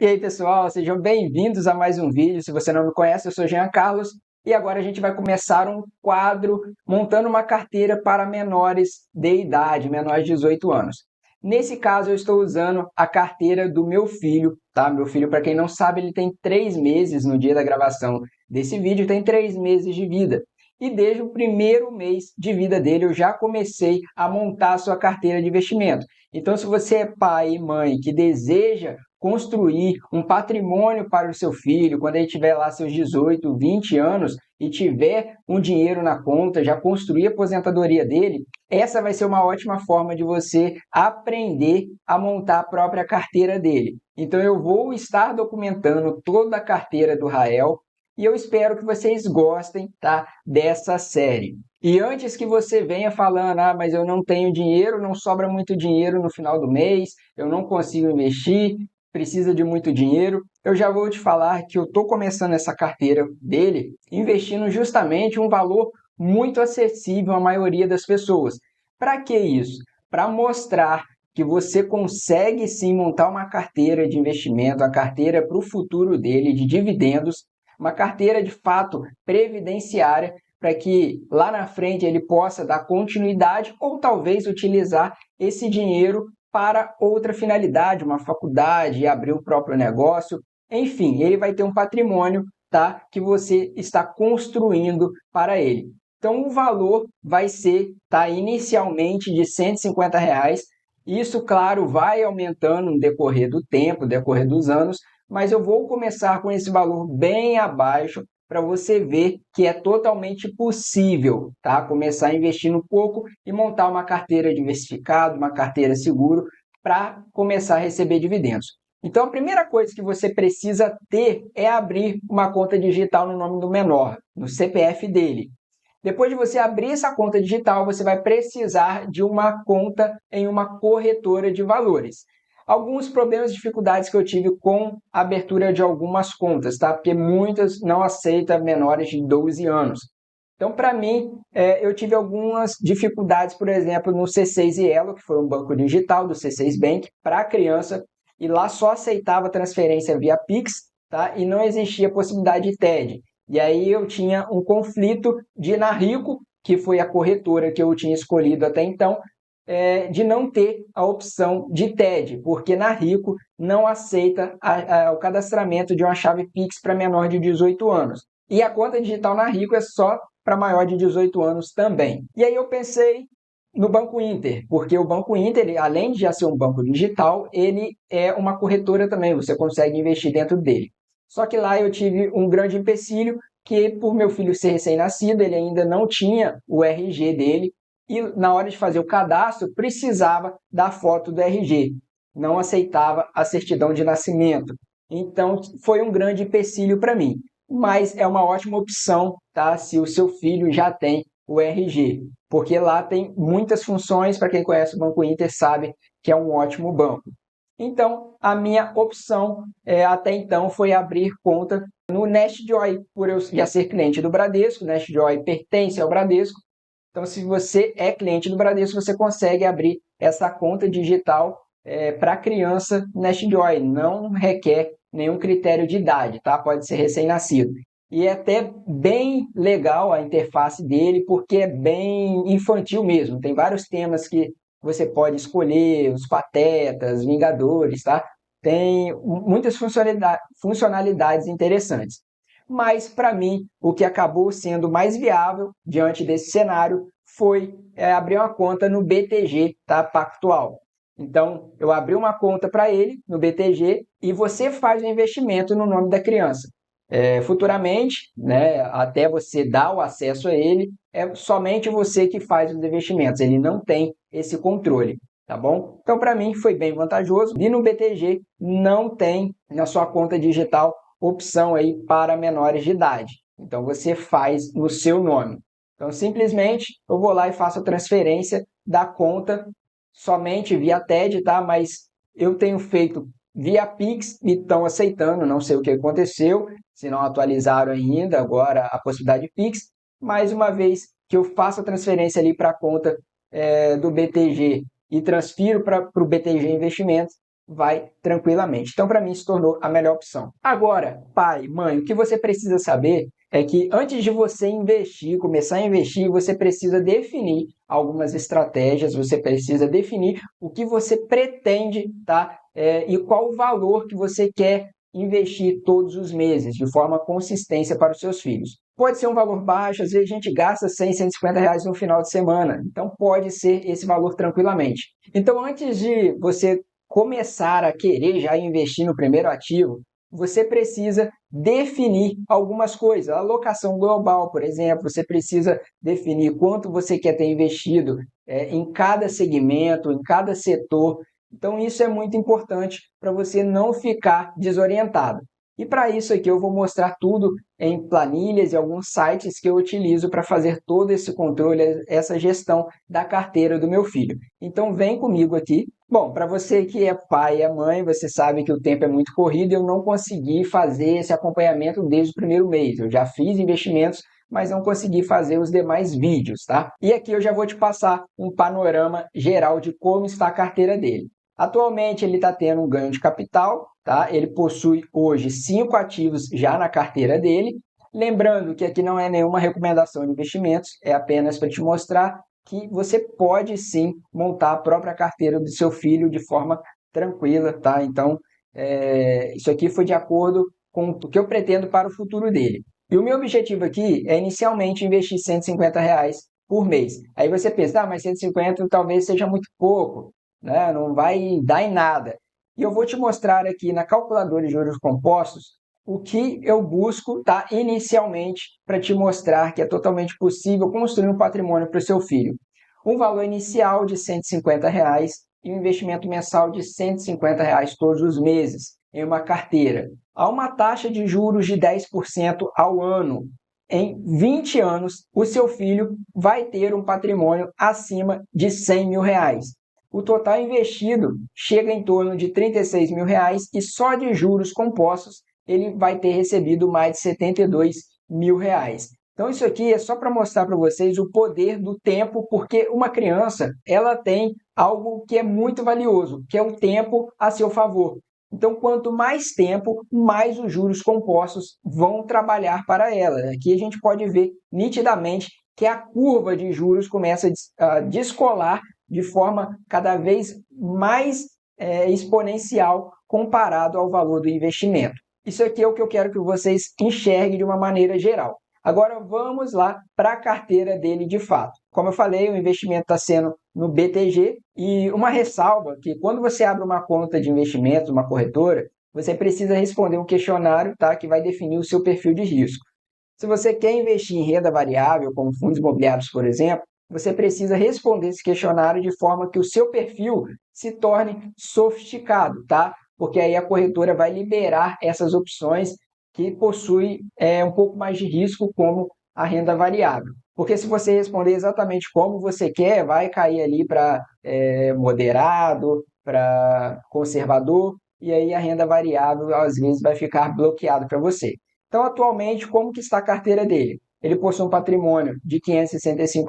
E aí, pessoal, sejam bem-vindos a mais um vídeo. Se você não me conhece, eu sou Jean Carlos e agora a gente vai começar um quadro montando uma carteira para menores de idade, menores de 18 anos. Nesse caso, eu estou usando a carteira do meu filho, tá? Meu filho, para quem não sabe, ele tem 3 meses no dia da gravação desse vídeo, tem 3 meses de vida. E desde o primeiro mês de vida dele, eu já comecei a montar a sua carteira de investimento. Então, se você é pai e mãe que deseja construir um patrimônio para o seu filho, quando ele tiver lá seus 18, 20 anos e tiver um dinheiro na conta, já construir a aposentadoria dele, essa vai ser uma ótima forma de você aprender a montar a própria carteira dele. Então eu vou estar documentando toda a carteira do Rael e eu espero que vocês gostem, tá, dessa série. E antes que você venha falando, mas eu não tenho dinheiro, não sobra muito dinheiro no final do mês, eu não consigo investir, precisa de muito dinheiro, eu já vou te falar que eu estou começando essa carteira dele investindo justamente um valor muito acessível à maioria das pessoas. Para que isso? Para mostrar que você consegue sim montar uma carteira de investimento, a carteira para o futuro dele, de dividendos, uma carteira de fato previdenciária, para que lá na frente ele possa dar continuidade ou talvez utilizar esse dinheiro para outra finalidade, uma faculdade, abrir o próprio negócio. Enfim, ele vai ter um patrimônio, tá, que você está construindo para ele. Então, o valor vai ser, tá, inicialmente de R$ 150. Isso, claro, vai aumentando no decorrer do tempo, no decorrer dos anos, mas eu vou começar com esse valor bem abaixo para você ver que é totalmente possível, tá? Começar a investir um pouco e montar uma carteira diversificada, uma carteira segura para começar a receber dividendos. Então, a primeira coisa que você precisa ter é abrir uma conta digital no nome do menor, no CPF dele. Depois de você abrir essa conta digital, você vai precisar de uma conta em uma corretora de valores. Alguns problemas, dificuldades que eu tive com a abertura de algumas contas, tá? Porque muitas não aceitam menores de 12 anos. Então, para mim, eu tive algumas dificuldades, por exemplo, no C6 e Elo, que foi um banco digital do C6 Bank, para criança, e lá só aceitava transferência via Pix, tá? E não existia possibilidade de TED. E aí eu tinha um conflito de na Rico, que foi a corretora que eu tinha escolhido até então, de não ter a opção de TED, porque na Rico não aceita o cadastramento de uma chave Pix para menor de 18 anos. E a conta digital na Rico é só para maior de 18 anos também. E aí eu pensei no Banco Inter, porque o Banco Inter, além de já ser um banco digital, ele é uma corretora também, você consegue investir dentro dele. Só que lá eu tive um grande empecilho, que por meu filho ser recém-nascido, ele ainda não tinha o RG dele, e na hora de fazer o cadastro precisava da foto do RG, não aceitava a certidão de nascimento. Então foi um grande empecilho para mim, mas é uma ótima opção, tá? Se o seu filho já tem o RG, porque lá tem muitas funções, para quem conhece o Banco Inter sabe que é um ótimo banco. Então, a minha opção até então foi abrir conta no NestJoy, por eu já ser cliente do Bradesco. O NestJoy pertence ao Bradesco. Então, se você é cliente do Bradesco, você consegue abrir essa conta digital para criança NestJoy. Não requer nenhum critério de idade, tá? Pode ser recém-nascido. E é até bem legal a interface dele, porque é bem infantil mesmo. Tem vários temas que você pode escolher, os Patetas, Vingadores, tá? Tem muitas funcionalidades interessantes. Mas, para mim, o que acabou sendo mais viável diante desse cenário foi abrir uma conta no BTG, tá? Pactual. Então, eu abri uma conta para ele no BTG e você faz o investimento no nome da criança. Futuramente, né, até você dar o acesso a ele, é somente você que faz os investimentos, ele não tem esse controle, tá bom? Então, para mim, foi bem vantajoso. E no BTG não tem na sua conta digital opção aí para menores de idade. Então, você faz no seu nome. Então, simplesmente, eu vou lá e faço a transferência da conta somente via TED, tá? Mas eu tenho feito via Pix e estão aceitando, não sei o que aconteceu, se não atualizaram ainda agora a possibilidade de Pix, mais uma vez que eu faço a transferência ali para a conta do BTG e transfiro para o BTG Investimentos, vai tranquilamente. Então, para mim, se tornou a melhor opção. Agora, pai, mãe, o que você precisa saber é que antes de você investir, começar a investir, você precisa definir algumas estratégias, você precisa definir o que você pretende, tá? E qual o valor que você quer investir todos os meses, de forma consistência para os seus filhos. Pode ser um valor baixo, às vezes a gente gasta 100, 150 reais no final de semana, então pode ser esse valor tranquilamente. Então, antes de você começar a querer já investir no primeiro ativo, você precisa definir algumas coisas. A alocação global, por exemplo, você precisa definir quanto você quer ter investido em cada segmento, em cada setor. Então, isso é muito importante para você não ficar desorientado. E para isso aqui eu vou mostrar tudo em planilhas e alguns sites que eu utilizo para fazer todo esse controle, essa gestão da carteira do meu filho. Então vem comigo aqui. Bom, para você que é pai e é mãe, você sabe que o tempo é muito corrido e eu não consegui fazer esse acompanhamento desde o primeiro mês. Eu já fiz investimentos, mas não consegui fazer os demais vídeos, tá? E aqui eu já vou te passar um panorama geral de como está a carteira dele. Atualmente ele está tendo um ganho de capital, tá? Ele possui hoje 5 ativos já na carteira dele. Lembrando que aqui não é nenhuma recomendação de investimentos, é apenas para te mostrar que você pode sim montar a própria carteira do seu filho de forma tranquila, tá? Então, isso aqui foi de acordo com o que eu pretendo para o futuro dele. E o meu objetivo aqui é inicialmente investir R$ 150 por mês. Aí você pensa, mas 150 talvez seja muito pouco, né? Não vai dar em nada. E eu vou te mostrar aqui na calculadora de juros compostos o que eu busco, tá, inicialmente para te mostrar que é totalmente possível construir um patrimônio para o seu filho. Um valor inicial de R$ 150 e um investimento mensal de R$ 150 todos os meses em uma carteira. A uma taxa de juros de 10% ao ano. Em 20 anos, o seu filho vai ter um patrimônio acima de R$ 100 mil. O total investido chega em torno de R$ 36 mil e só de juros compostos ele vai ter recebido mais de R$ 72 mil. Então isso aqui é só para mostrar para vocês o poder do tempo, porque uma criança ela tem algo que é muito valioso, que é o tempo a seu favor. Então, quanto mais tempo, mais os juros compostos vão trabalhar para ela. Aqui a gente pode ver nitidamente que a curva de juros começa a descolar de forma cada vez mais exponencial comparado ao valor do investimento. Isso aqui é o que eu quero que vocês enxerguem de uma maneira geral. Agora vamos lá para a carteira dele de fato. Como eu falei, o investimento está sendo no BTG e uma ressalva que quando você abre uma conta de investimentos, uma corretora, você precisa responder um questionário, tá, que vai definir o seu perfil de risco. Se você quer investir em renda variável, como fundos imobiliários, por exemplo, você precisa responder esse questionário de forma que o seu perfil se torne sofisticado, tá? Porque aí a corretora vai liberar essas opções que possuem um pouco mais de risco, como a renda variável. Porque se você responder exatamente como você quer, vai cair ali para moderado, para conservador, e aí a renda variável às vezes vai ficar bloqueado para você. Então, atualmente, como que está a carteira dele? Ele possui um patrimônio de R$ 565,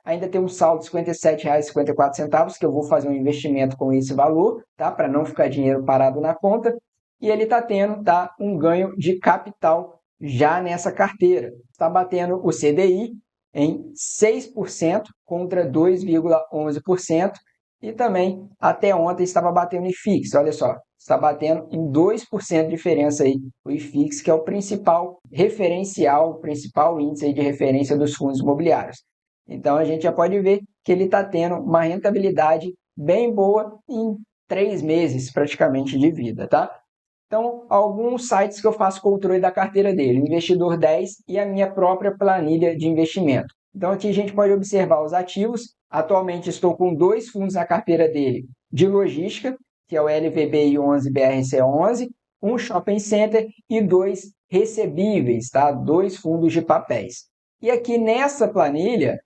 ainda tem um saldo de R$ 57,54, que eu vou fazer um investimento com esse valor, tá? Para não ficar dinheiro parado na conta. E ele está tendo, tá, um ganho de capital já nessa carteira. Está batendo o CDI em 6% contra 2,11%. E também, até ontem, estava batendo IFIX. Olha só, está batendo em 2% de diferença aí o IFIX, que é o principal referencial, o principal índice aí de referência dos fundos imobiliários. Então, a gente já pode ver que ele está tendo uma rentabilidade bem boa em 3 meses, praticamente, de vida, tá? Então, alguns sites que eu faço controle da carteira dele, Investidor 10 e a minha própria planilha de investimento. Então, aqui a gente pode observar os ativos. Atualmente estou com 2 fundos na carteira dele de logística, que é o LVBI 11 BRC 11, um shopping center e 2 recebíveis, tá? 2 fundos de papéis. E aqui nessa planilha,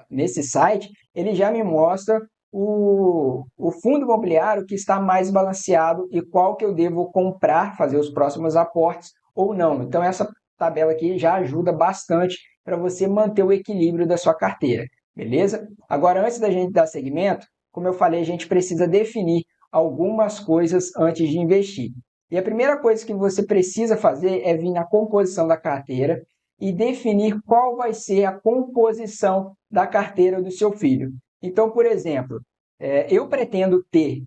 nesse site, ele já me mostra o fundo imobiliário que está mais balanceado e qual que eu devo comprar, fazer os próximos aportes ou não. Então, essa tabela aqui já ajuda bastante para você manter o equilíbrio da sua carteira, beleza? Agora, antes da gente dar seguimento, como eu falei, a gente precisa definir algumas coisas antes de investir. E a primeira coisa que você precisa fazer é vir na composição da carteira e definir qual vai ser a composição da carteira do seu filho. Então, por exemplo, eu pretendo ter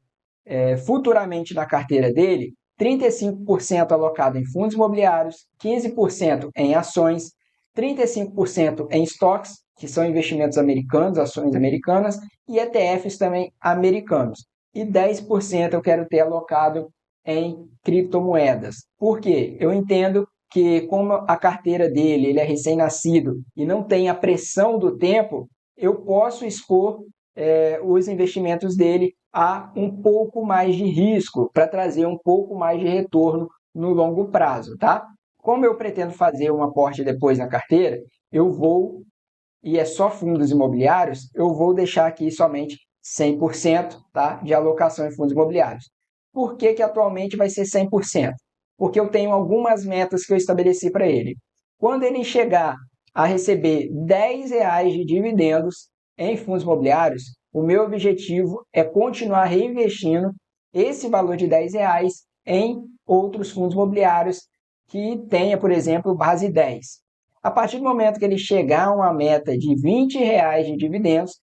futuramente na carteira dele 35% alocado em fundos imobiliários, 15% em ações, 35% em estoques, que são investimentos americanos, ações americanas, e ETFs também americanos. E 10% eu quero ter alocado em criptomoedas. Por quê? Eu entendo que como a carteira dele, ele é recém-nascido e não tem a pressão do tempo, eu posso expor os investimentos dele a um pouco mais de risco para trazer um pouco mais de retorno no longo prazo, tá? Como eu pretendo fazer um aporte depois na carteira, eu vou, e é só fundos imobiliários, eu vou deixar aqui somente 100%, tá, de alocação em fundos imobiliários. Por que atualmente vai ser 100%? Porque eu tenho algumas metas que eu estabeleci para ele. Quando ele chegar a receber R$ 10 de dividendos em fundos imobiliários, o meu objetivo é continuar reinvestindo esse valor de R$ 10 em outros fundos imobiliários que tenha, por exemplo, base 10. A partir do momento que ele chegar a uma meta de R$ 20 de dividendos,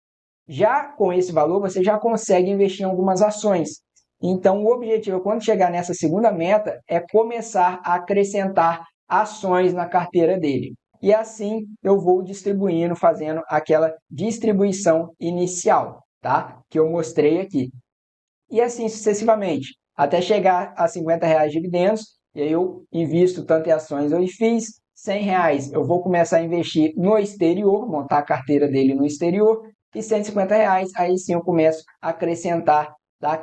já com esse valor você já consegue investir em algumas ações. Então, o objetivo, quando chegar nessa segunda meta, é começar a acrescentar ações na carteira dele. E assim eu vou distribuindo, fazendo aquela distribuição inicial, tá? Que eu mostrei aqui. E assim sucessivamente, até chegar a R$ 50 de dividendos, e aí eu invisto tanto em ações, eu fiz R$ 100, eu vou começar a investir no exterior, montar a carteira dele no exterior, e R$ 150, aí sim eu começo a acrescentar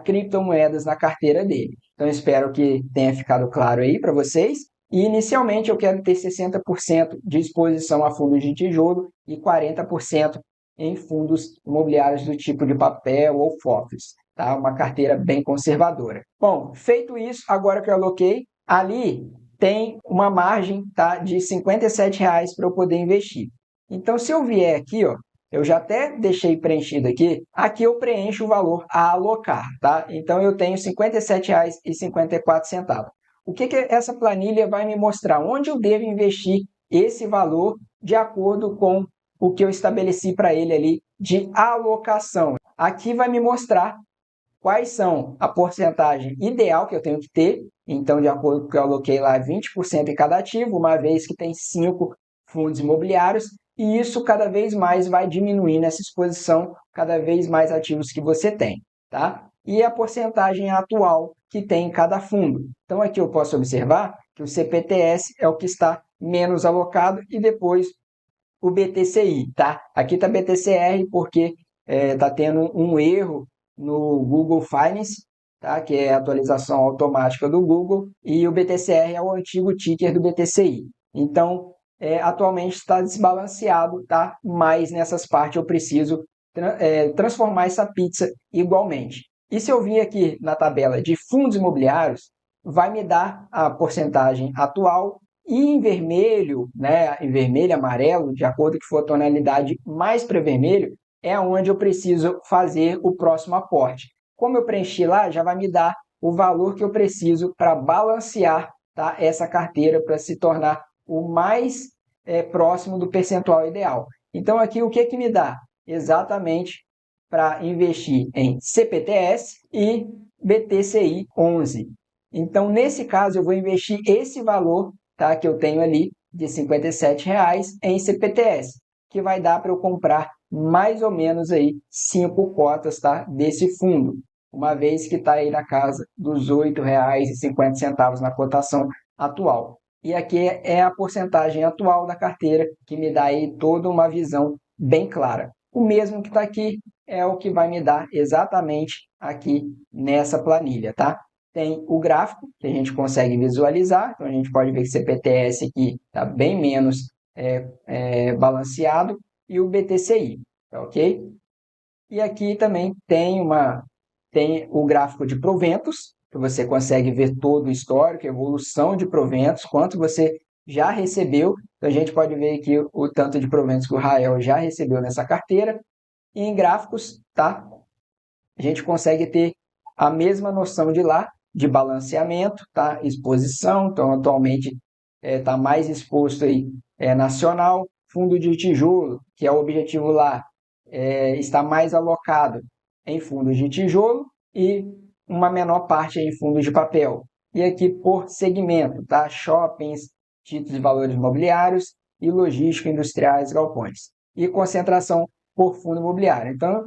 criptomoedas na carteira dele. Então espero que tenha ficado claro aí para vocês. E inicialmente eu quero ter 60% de exposição a fundos de tijolo e 40% em fundos imobiliários do tipo de papel ou FOFs. Tá? Uma carteira bem conservadora. Bom, feito isso, agora que eu aloquei, ali tem uma margem, tá, de R$ 57 para eu poder investir. Então, se eu vier aqui, ó, eu já até deixei preenchido aqui eu preencho o valor a alocar, tá? Então, eu tenho R$ 57,54. O que essa planilha vai me mostrar? Onde eu devo investir esse valor de acordo com o que eu estabeleci para ele ali de alocação. Aqui vai me mostrar quais são a porcentagem ideal que eu tenho que ter. Então, de acordo com o que eu aloquei lá, 20% em cada ativo, uma vez que tem 5 fundos imobiliários, e isso cada vez mais vai diminuindo essa exposição, cada vez mais ativos que você tem, tá? E a porcentagem atual que tem em cada fundo. Então, aqui eu posso observar que o CPTS é o que está menos alocado e depois o BTCI, tá? Aqui está BTCR porque está tendo um erro no Google Finance, tá? Que é a atualização automática do Google, e o BTCR é o antigo ticker do BTCI. Então, atualmente está desbalanceado, tá? Mas nessas partes eu preciso transformar essa pizza igualmente. E se eu vir aqui na tabela de fundos imobiliários, vai me dar a porcentagem atual e em vermelho, né, em vermelho e amarelo, de acordo com que for a tonalidade mais para vermelho, é onde eu preciso fazer o próximo aporte. Como eu preenchi lá, já vai me dar o valor que eu preciso para balancear, tá, essa carteira para se tornar o mais próximo do percentual ideal. Então, aqui o que me dá? Exatamente para investir em CPTS e BTCI 11. Então, nesse caso, eu vou investir esse valor, tá, que eu tenho ali de R$ 57,00 em CPTS, que vai dar para eu comprar mais ou menos aí 5 cotas, tá, desse fundo, uma vez que está aí na casa dos R$ 8,50 na cotação atual. E aqui é a porcentagem atual da carteira, que me dá aí toda uma visão bem clara. O mesmo que está aqui é o que vai me dar exatamente aqui nessa planilha, tá? Tem o gráfico, que a gente consegue visualizar, então a gente pode ver que o CPTS aqui está bem menos balanceado, e o BTCI, tá ok? E aqui também tem o gráfico de proventos, que você consegue ver todo o histórico, a evolução de proventos, quanto você já recebeu. Então, a gente pode ver aqui o tanto de proventos que o Rael já recebeu nessa carteira. E em gráficos, tá? A gente consegue ter a mesma noção de lá, de balanceamento, tá? Exposição, então atualmente está mais exposto aí nacional, fundo de tijolo, que é o objetivo lá, está mais alocado em fundos de tijolo e uma menor parte em fundos de papel. E aqui por segmento, tá? Shoppings, títulos de valores imobiliários e logística, industriais, galpões. E concentração por fundo imobiliário. Então,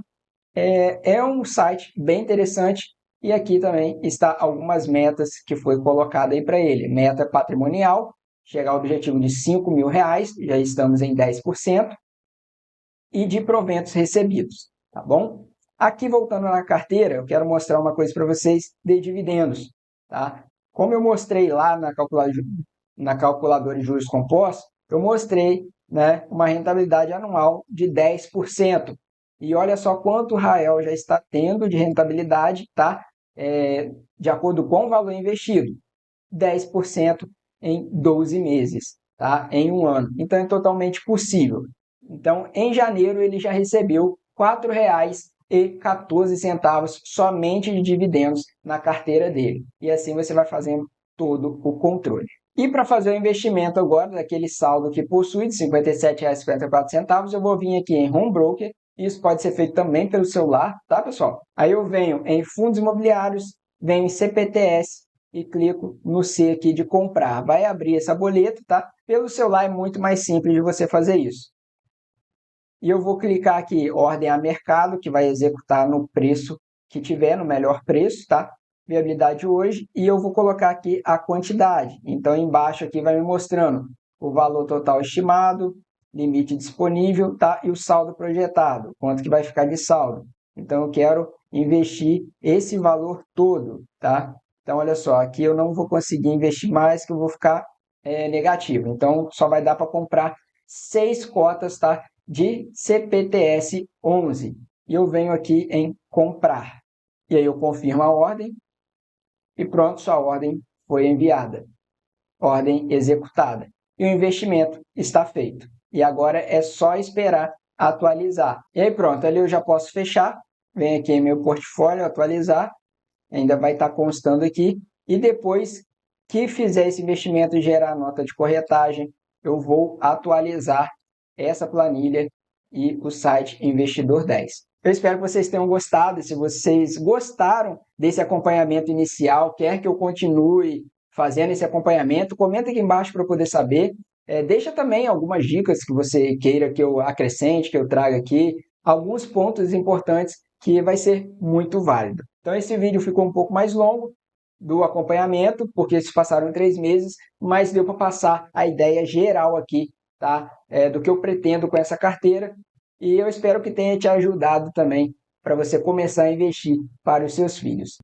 é um site bem interessante e aqui também está algumas metas que foi colocada aí para ele. Meta patrimonial, chegar ao objetivo de R$ 5.000, já estamos em 10%, e de proventos recebidos, tá bom? Aqui, voltando na carteira, eu quero mostrar uma coisa para vocês de dividendos, tá? Como eu mostrei lá na calculadora de juros compostos, eu mostrei, né, uma rentabilidade anual de 10%. E olha só quanto o Rael já está tendo de rentabilidade, tá? De acordo com o valor investido, 10% em 12 meses, tá? Em um ano. Então, é totalmente possível. Então, em janeiro, ele já recebeu R$ 4,14 somente de dividendos na carteira dele. E assim você vai fazendo todo o controle. E para fazer o investimento agora, daquele saldo que possui de R$ 57,54, eu vou vir aqui em Home Broker. Isso pode ser feito também pelo celular, tá, pessoal? Aí eu venho em fundos imobiliários, venho em CPTS e clico no C aqui de comprar. Vai abrir essa boleta, tá? Pelo celular é muito mais simples de você fazer isso. E eu vou clicar aqui, ordem a mercado, que vai executar no preço que tiver, no melhor preço, tá? Viabilidade hoje, e eu vou colocar aqui a quantidade. Então, embaixo aqui vai me mostrando o valor total estimado, limite disponível, tá? E o saldo projetado, quanto que vai ficar de saldo. Então, eu quero investir esse valor todo, tá? Então, olha só, aqui eu não vou conseguir investir mais, que eu vou ficar negativo. Então, só vai dar para comprar 6 cotas, tá? De CPTS 11. E eu venho aqui em comprar. E aí eu confirmo a ordem e pronto, sua ordem foi enviada. Ordem executada. E o investimento está feito. E agora é só esperar atualizar. E aí pronto, ali eu já posso fechar. Vem aqui em meu portfólio, atualizar. Ainda vai estar constando aqui. E depois que fizer esse investimento e gerar nota de corretagem, eu vou atualizar essa planilha e o site Investidor 10. Eu espero que vocês tenham gostado. Se vocês gostaram desse acompanhamento inicial, quer que eu continue fazendo esse acompanhamento, comenta aqui embaixo para eu poder saber. Deixa também algumas dicas que você queira que eu acrescente, que eu traga aqui, alguns pontos importantes que vai ser muito válido. Então esse vídeo ficou um pouco mais longo do acompanhamento, porque se passaram 3 meses, mas deu para passar a ideia geral aqui, tá? Do que eu pretendo com essa carteira, e eu espero que tenha te ajudado também para você começar a investir para os seus filhos.